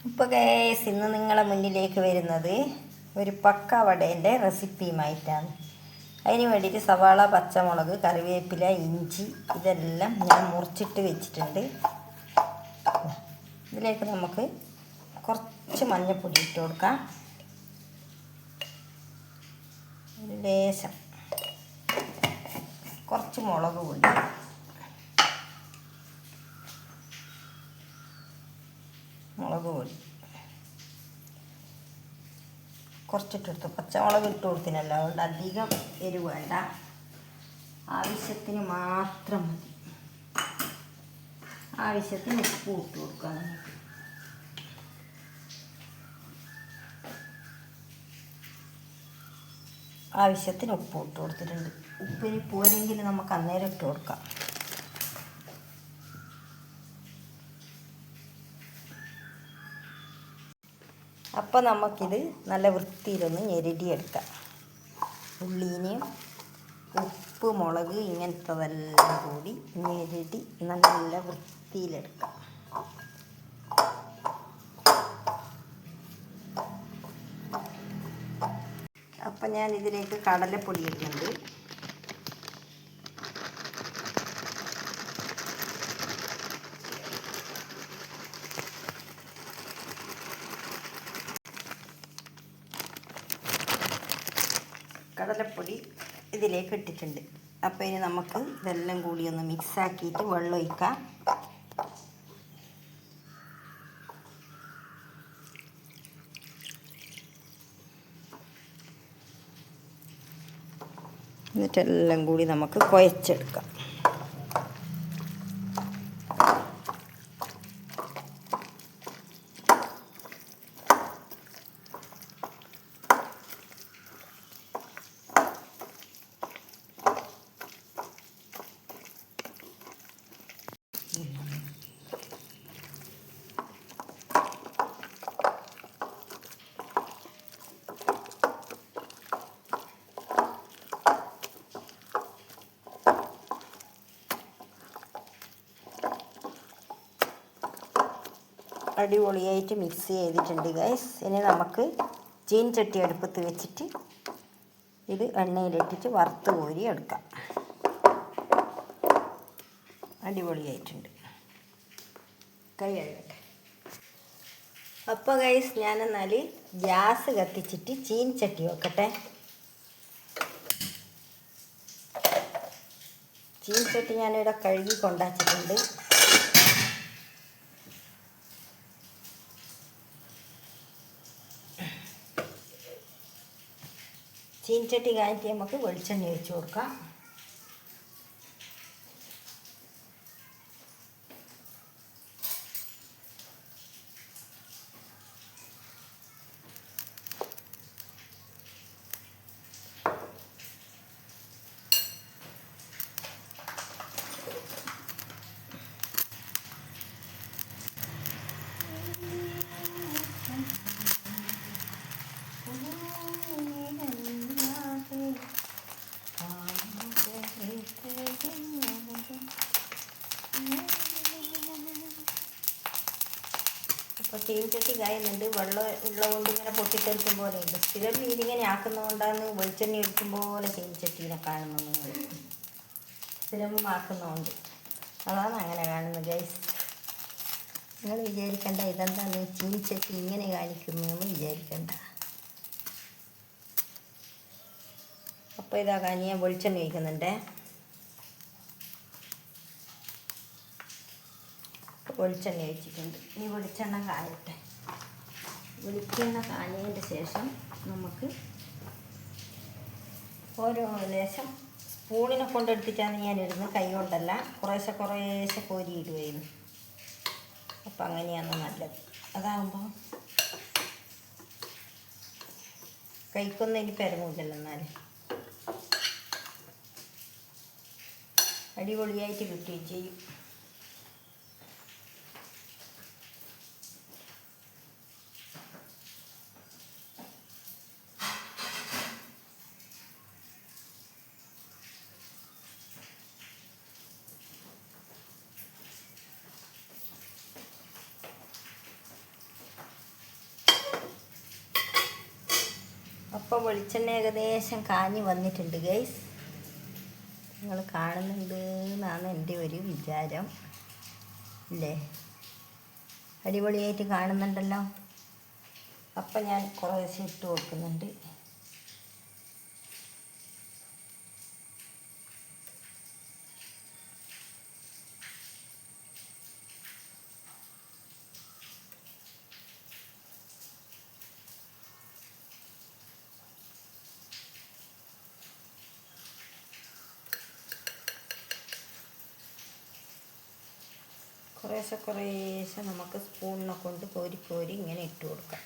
ഇപ്പോൾ ഗൈസ് ഇന്ന് നിങ്ങളെ മുന്നിലേക്ക് വരുന്നത് ഒരു പക്കവടേൻ്റെ റെസിപ്പിയുമായിട്ടാണ്. അതിന് വേണ്ടിയിട്ട് സവാള, പച്ചമുളക്, കറിവേപ്പില, ഇഞ്ചി ഇതെല്ലാം ഞാൻ മുറിച്ചിട്ട് വെച്ചിട്ടുണ്ട്. ഇതിലേക്ക് നമുക്ക് കുറച്ച് മഞ്ഞൾപ്പൊടി ഇട്ട് കൊടുക്കാം, ഒരു ലേശം കുറച്ച് മുളക് പൊടി, കുറച്ചിട്ടെടുത്തു. പച്ചമുളക് ഇട്ട് കൊടുത്തിനല്ല, അതുകൊണ്ട് അധികം എരിവ് വേണ്ട, ആവശ്യത്തിന് മാത്രം മതി. ആവശ്യത്തിന് ഉപ്പ് ഇട്ട് കൊടുക്കാം. ആവശ്യത്തിന് ഉപ്പ് ഇട്ട് കൊടുത്തിട്ടുണ്ട്. ഉപ്പിന് പോരെങ്കിൽ നമുക്ക് അന്നേരം ഇട്ട് കൊടുക്കാം. അപ്പോൾ നമുക്കിത് നല്ല വൃത്തിയിലൊന്ന് ഞെരടിയെടുക്കാം. ഉള്ളീനെയും ഉപ്പ്, മുളക് ഇങ്ങനത്തതെല്ലാം കൂടി ഞെരടി നല്ല വൃത്തിയിലെടുക്കാം. അപ്പം ഞാൻ ഇതിലേക്ക് കടലപ്പൊടി ഇട്ടുണ്ട്. കടലപ്പൊടി ഇതിലേക്ക് ഇട്ടിട്ടുണ്ട്. അപ്പോൾ ഇനി നമുക്ക് ഇതെല്ലാം കൂടി ഒന്ന് മിക്സാക്കിയിട്ട് വെള്ളം ഒഴിക്കാം. എന്നിട്ടെല്ലാം കൂടി നമുക്ക് കുഴച്ചെടുക്കാം. അടിപൊളിയായിട്ട് മിക്സ് ചെയ്തിട്ടുണ്ട് ഗൈസ്. ഇനി നമുക്ക് ചീനച്ചട്ടി അടുപ്പത്ത് വെച്ചിട്ട് ഇത് എണ്ണയിലിട്ടിട്ട് വറുത്ത് കോരി എടുക്കാം. അടിപൊളിയായിട്ടുണ്ട്. കൈ കഴുകട്ടെ. അപ്പോൾ ഗൈസ് ഞാനെന്നാൽ ഗ്യാസ് കത്തിച്ചിട്ട് ചീനച്ചട്ടി വെക്കട്ടെ. ചീനച്ചട്ടി ഞാനിവിടെ കഴുകി കൊണ്ടാച്ചിട്ടുണ്ട്. ചീനച്ചട്ടി കാറ്റി നമുക്ക് വെളിച്ചെണ്ണ ഒഴിച്ച് കൊടുക്കാം. അപ്പോൾ ചീനച്ചട്ടി കായുന്നുണ്ട്. വെള്ളം ഉള്ളതുകൊണ്ട് ഇങ്ങനെ പൊട്ടിത്തെറിക്കും പോലെ ഉണ്ട്. സ്ഥിരം മീനിങ്ങനെ ആക്കുന്നതുകൊണ്ടാണ് വെളിച്ചെണ്ണ ഒഴിക്കും പോലെ ചീനച്ചട്ടീനെ കാണുന്നത്. നിങ്ങൾ സ്ഥിരം ആക്കുന്നതുകൊണ്ട് അതാണ് അങ്ങനെ കാണുന്നത് ഗൈസ്. നിങ്ങൾ വിചാരിക്കേണ്ട ഇതെന്താണ് ചീനച്ചട്ടി ഇങ്ങനെ കാണിക്കുന്നതെന്ന് വിചാരിക്കേണ്ട. അപ്പോൾ ഇതാ ഞാൻ വെളിച്ചെണ്ണ ഒഴിക്കുന്നുണ്ട്. വെളിച്ചെണ്ണ ഒഴിച്ചിട്ടുണ്ട്. ഇനി വെളിച്ചെണ്ണ കായട്ടെ. വെളിച്ചെണ്ണ കാഞ്ഞതിൻ്റെ ശേഷം നമുക്ക് ഓരോ ലേശം സ്പൂണിനെ കൊണ്ടെടുത്തിട്ടാണ് ഞാൻ ഇടുന്നത്, കൈ കൊണ്ടല്ല. കുറേശ്ശെ കോരിയിടുമായിരുന്നു. അപ്പം അങ്ങനെയാണ് നല്ലത്. അതാകുമ്പോൾ കൈക്കൊന്നും ഇനി പെരങ്ങൂല്ലല്ലോ. എന്നാൽ അടിപൊളിയായിട്ട് കിട്ടുകയും ചെയ്യും. അപ്പോൾ വെളിച്ചെണ്ണ ഏകദേശം കാഞ്ഞ് വന്നിട്ടുണ്ട് ഗൈസ്. നിങ്ങൾ കാണുന്നുണ്ട് എന്നാണ് എൻ്റെ ഒരു വിചാരം അല്ലേ? അടിപൊളിയായിട്ട് കാണുന്നുണ്ടല്ലോ. അപ്പം ഞാൻ കുറേശ്ശെ ഇട്ട് കൊടുക്കുന്നുണ്ട്. കുറേശ്ശെ നമുക്ക് സ്പൂണിനെ കൊണ്ട് കോരി കോരി ഇങ്ങനെ ഇട്ട് കൊടുക്കാം.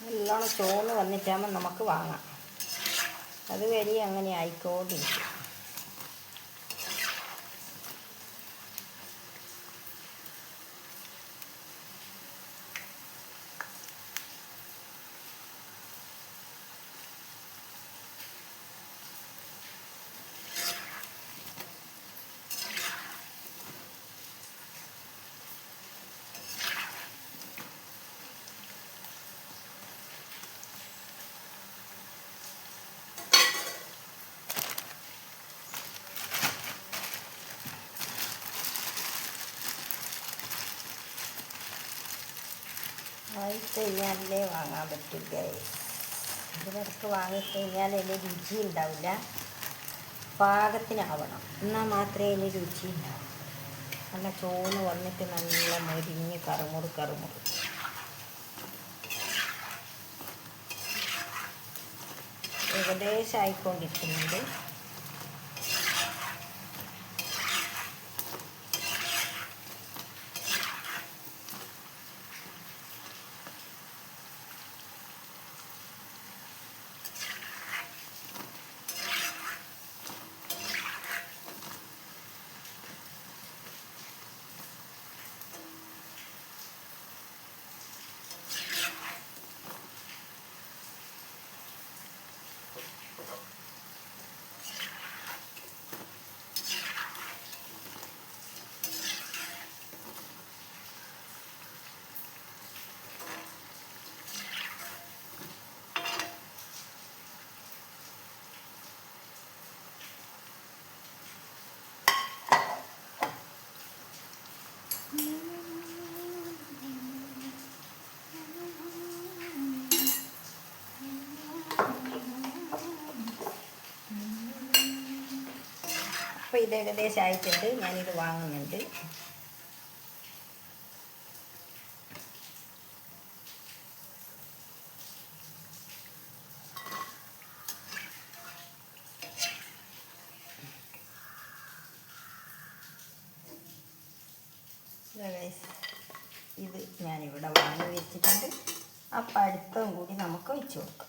നല്ലോണം ചോന്ന് വന്നിട്ടാകുമ്പോൾ നമുക്ക് വാങ്ങാം. അതുവരെ അങ്ങനെ ആയിക്കോണ്ടിരിക്കും. വാങ്ങിക്കഴിഞ്ഞാലേ വാങ്ങാൻ പറ്റില്ല. ഇതിനിടയ്ക്ക് വാങ്ങിക്കഴിഞ്ഞാൽ അതിന് രുചി ഉണ്ടാവില്ല. പാകത്തിനാവണം, എന്നാൽ മാത്രമേ അതിന് രുചി ഉണ്ടാവും. നല്ല ചോന്ന് വന്നിട്ട് നല്ല മൊരിഞ്ഞ് കറുമുറ് ഏകദേശം ആയിക്കൊണ്ടിരിക്കുന്നുണ്ട്. അപ്പോൾ ഇത് ഏകദേശം ആയിട്ടുണ്ട്. ഞാനിത് വാങ്ങുന്നുണ്ട്. ഇത് ഞാനിവിടെ വാങ്ങി വെച്ചിട്ടുണ്ട്. അപ്പം അടുത്തതും കൂടി നമുക്ക് വെച്ച് കൊടുക്കാം.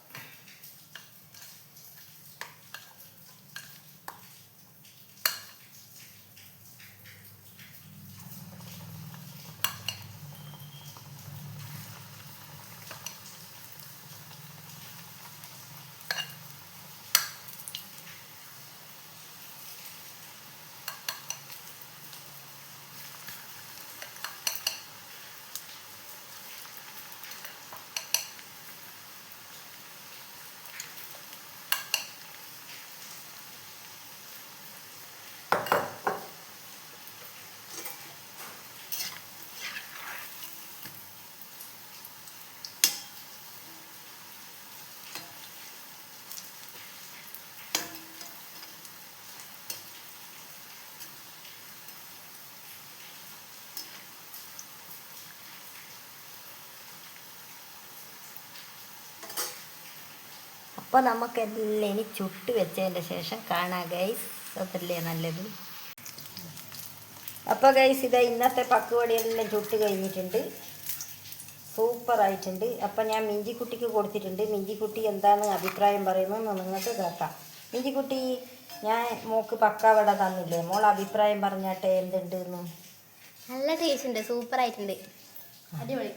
അപ്പോൾ നമുക്കെല്ലാം ഇനി ചുട്ട് വെച്ചതിൻ്റെ ശേഷം കാണാം ഗൈസ്. അതല്ലേ നല്ലത്. അപ്പോൾ ഗൈസ് ഇതാ ഇന്നത്തെ പക്കുവടിയെല്ലാം ചുട്ട് കഴിഞ്ഞിട്ടുണ്ട്. സൂപ്പറായിട്ടുണ്ട്. അപ്പം ഞാൻ മിഞ്ചിക്കുട്ടിക്ക് കൊടുത്തിട്ടുണ്ട്. മിഞ്ചിക്കുട്ടി എന്താണ് അഭിപ്രായം പറയുന്നതെന്ന് നിങ്ങൾക്ക് കേൾക്കാം. മിഞ്ചിക്കുട്ടി, ഞാൻ മോക്ക് പക്കാവട തന്നില്ലേ, മോൾ അഭിപ്രായം പറഞ്ഞാട്ടെ എന്തുണ്ട് എന്ന്. നല്ല ടേസ്റ്റ് ഉണ്ട്, സൂപ്പറായിട്ടുണ്ട്, അടിപൊളി.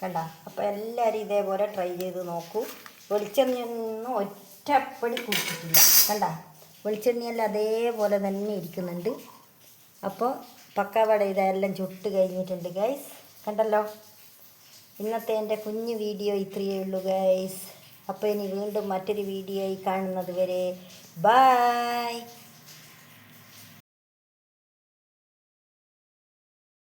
കണ്ട. അപ്പോൾ എല്ലാവരും ഇതേപോലെ ട്രൈ ചെയ്ത് നോക്കൂ. വെളിച്ചെണ്ണയൊന്നും ഒറ്റപ്പടി കുടിച്ചിട്ടില്ല. കണ്ട, വെളിച്ചെണ്ണയെല്ലാം അതേപോലെ തന്നെ ഇരിക്കുന്നുണ്ട്. അപ്പോൾ പക്കാവട ഇതെല്ലാം ചുട്ട് കഴിഞ്ഞിട്ടുണ്ട് ഗൈസ്. കണ്ടല്ലോ. ഇന്നത്തെ എൻ്റെ കുഞ്ഞു വീഡിയോ ഇത്രയേ ഉള്ളൂ ഗൈസ്. അപ്പോൾ ഇനി വീണ്ടും മറ്റൊരു വീഡിയോയിൽ കാണുന്നത് വരെ ബായ്.